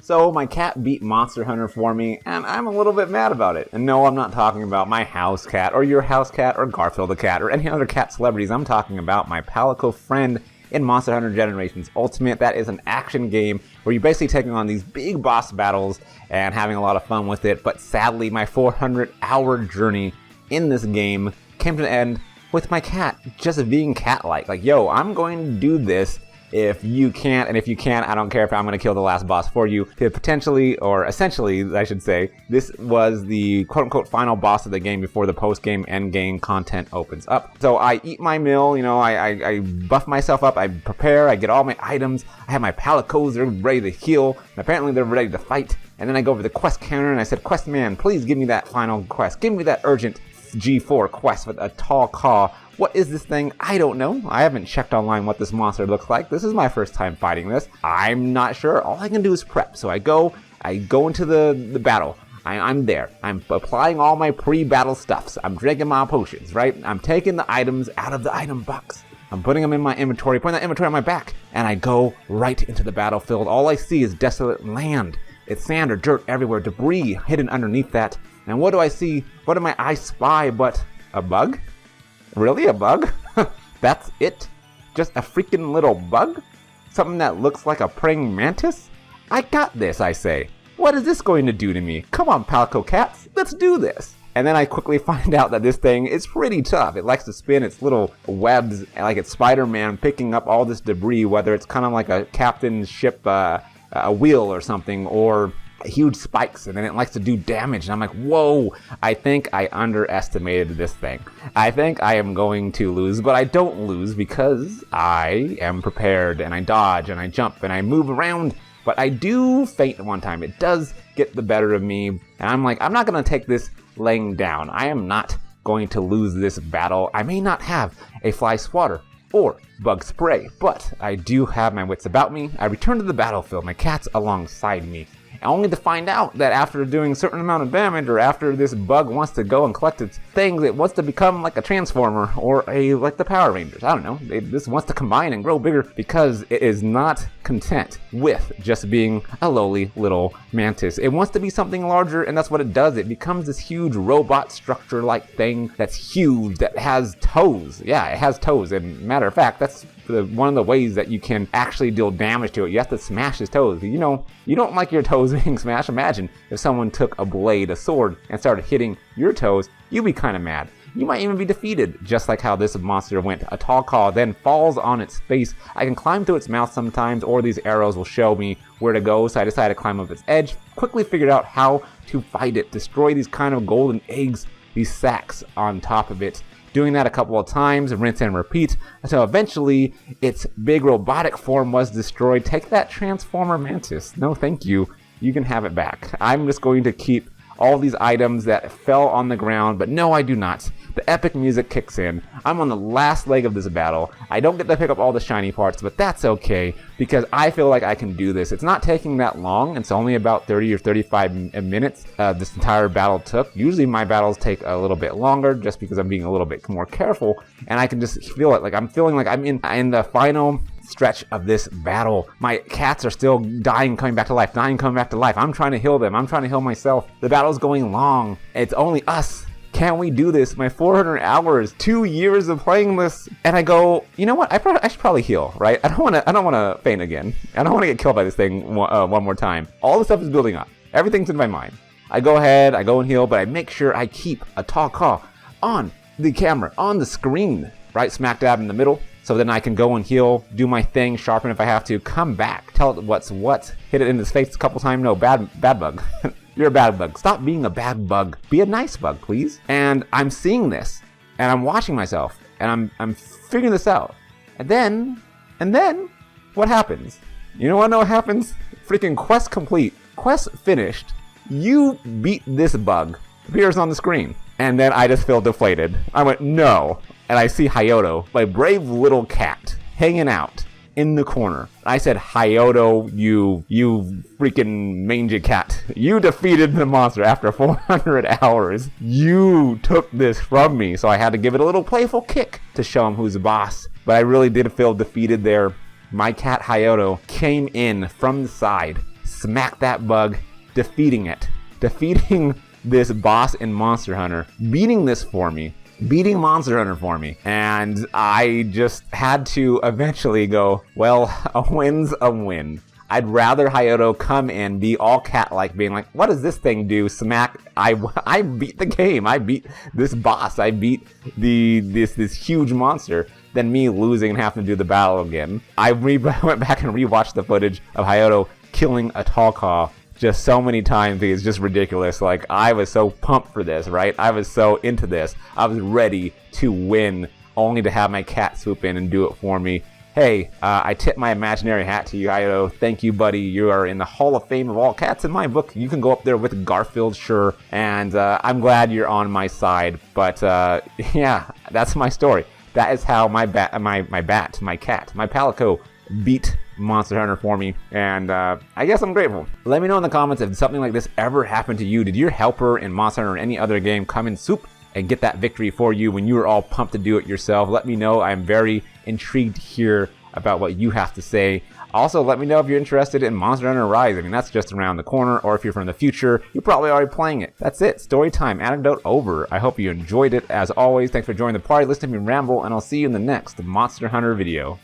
So my cat beat Monster Hunter for me, and I'm a little bit mad about it. And no, I'm not talking about my house cat, or your house cat, or Garfield the cat, or any other cat celebrities. I'm talking about my Palico friend in Monster Hunter Generations Ultimate. That is an action game where you're basically taking on these big boss battles and having a lot of fun with it. But sadly, my 400-hour journey in this game came to an end with my cat just being cat-like. Like, yo, I'm going to do this if you can't, and if you can't, I don't care if I'm going to kill the last boss for you. To potentially, or essentially, I should say, this was the quote-unquote final boss of the game before the post-game, end-game content opens up. So I eat my meal, you know, I buff myself up, I prepare, I get all my items, I have my Palicos, they're ready to heal, and apparently they're ready to fight. And then I go over to the quest counter and I said, Quest man, please give me that final quest. Give me that urgent G4 quest with a tall caw. What is this thing? I don't know. I haven't checked online what this monster looks like. This is my first time fighting this. I'm not sure. All I can do is prep. So I go into the battle. I'm there. I'm applying all my pre-battle stuffs. I'm drinking my potions, right? I'm taking the items out of the item box. I'm putting them in my inventory, putting that inventory on my back, and I go right into the battlefield. All I see is desolate land. It's sand or dirt everywhere, debris hidden underneath that. And what do I see? What do my eyes spy but a bug? Really, a bug? That's it? Just a freaking little bug? Something that looks like a praying mantis? I got this, I say. What is this going to do to me? Come on, Palico cats, let's do this. And then I quickly find out that this thing is pretty tough. It likes to spin its little webs like it's Spider-Man picking up all this debris, whether it's kind of like a captain's ship, a wheel or something, or huge spikes, and then it likes to do damage. And I'm like, whoa, I think I underestimated this thing. I think I am going to lose, but I don't lose because I am prepared, and I dodge, and I jump, and I move around. But I do faint one time. It does get the better of me, and I'm like, I'm not going to take this laying down. I am not going to lose this battle. I may not have a fly swatter or bug spray, but I do have my wits about me. I return to the battlefield, my cat's alongside me, only to find out that after doing a certain amount of damage, or after this bug wants to go and collect its things, it wants to become like a Transformer or like the Power Rangers. I don't know. This wants to combine and grow bigger because it is not content with just being a lowly little mantis. It wants to be something larger, and that's what it does. It becomes this huge robot structure-like thing that's huge, that has toes. Yeah, it has toes. And matter of fact, that's one of the ways that you can actually deal damage to it. You have to smash his toes. You know, you don't like your toes being smashed. Imagine if someone took a blade, a sword, and started hitting your toes. You'd be kind of mad. You might even be defeated, just like how this monster went. A tall caw then falls on its face. I can climb through its mouth sometimes, or these arrows will show me where to go, so I decided to climb up its edge. Quickly figured out how to fight it. Destroy these kind of golden eggs, these sacks on top of it. Doing that a couple of times, rinse and repeat, until eventually its big robotic form was destroyed. Take that, Transformer Mantis. No, thank you. You can have it back. I'm just going to keep all these items that fell on the ground, but no, I do not. The epic music kicks in. I'm on the last leg of this battle. I don't get to pick up all the shiny parts, but that's okay, because I feel like I can do this. It's not taking that long. It's only about 30 or 35 minutes this entire battle took. Usually my battles take a little bit longer, just because I'm being a little bit more careful, and I can just feel it. Like I'm feeling like I'm in the final stretch of this battle. My cats are still dying, coming back to life, dying, coming back to life. I'm trying to heal them. I'm trying to heal myself. The battle's going long. It's only us. Can we do this? My 400 hours, 2 years of playing this, and I go, you know what? I should probably heal, right? I don't want to faint again. I don't want to get killed by this thing one more time. All the stuff is building up. Everything's in my mind. I go ahead, I go and heal, but I make sure I keep a tall caw on the camera, on the screen, right smack dab in the middle. So then I can go and heal, do my thing, sharpen if I have to, come back, tell it what's what, hit it in his face a couple times. No, bad bug. You're a bad bug. Stop being a bad bug. Be a nice bug, please. And I'm seeing this, and I'm watching myself, and I'm figuring this out. And then, what happens? You know what happens? Freaking quest complete. Quest finished. You beat this bug. Appears on the screen. And then I just feel deflated. I went, no. And I see Hyoto, my brave little cat, hanging out in the corner. I said, Hyoto, you freaking mangy cat. You defeated the monster after 400 hours. You took this from me. So I had to give it a little playful kick to show him who's the boss. But I really did feel defeated there. My cat Hyoto came in from the side, smack that bug, defeating it. Defeating this boss in Monster Hunter, beating this for me, beating Monster Hunter for me. And I just had to eventually go, well, a win's a win. I'd rather Hayato come in, be all cat-like, being like, what does this thing do? Smack. I beat the game. I beat this boss. I beat this huge monster, than me losing and having to do the battle again. I went back and rewatched the footage of Hayato killing a Talcaw just so many times because it's just ridiculous. Like, I was so pumped for this, right? I was so into this. I was ready to win, only to have my cat swoop in and do it for me. Hey, I tip my imaginary hat to you, Hayato. Thank you, buddy. You are in the Hall of Fame of all cats in my book. You can go up there with Garfield, sure. And I'm glad you're on my side. But yeah, that's my story. That is how my cat, my Palico, beat Monster Hunter for me, and I guess I'm grateful. Let me know in the comments if something like this ever happened to you. Did your helper in Monster Hunter or any other game come in swoop and get that victory for you when you were all pumped to do it yourself? Let me know. I'm very intrigued to hear about what you have to say. Also, let me know if you're interested in Monster Hunter Rise. I mean, that's just around the corner, or if you're from the future, you're probably already playing it. That's it. Storytime anecdote over. I hope you enjoyed it. As always, thanks for joining the party, listening to me ramble, and I'll see you in the next Monster Hunter video.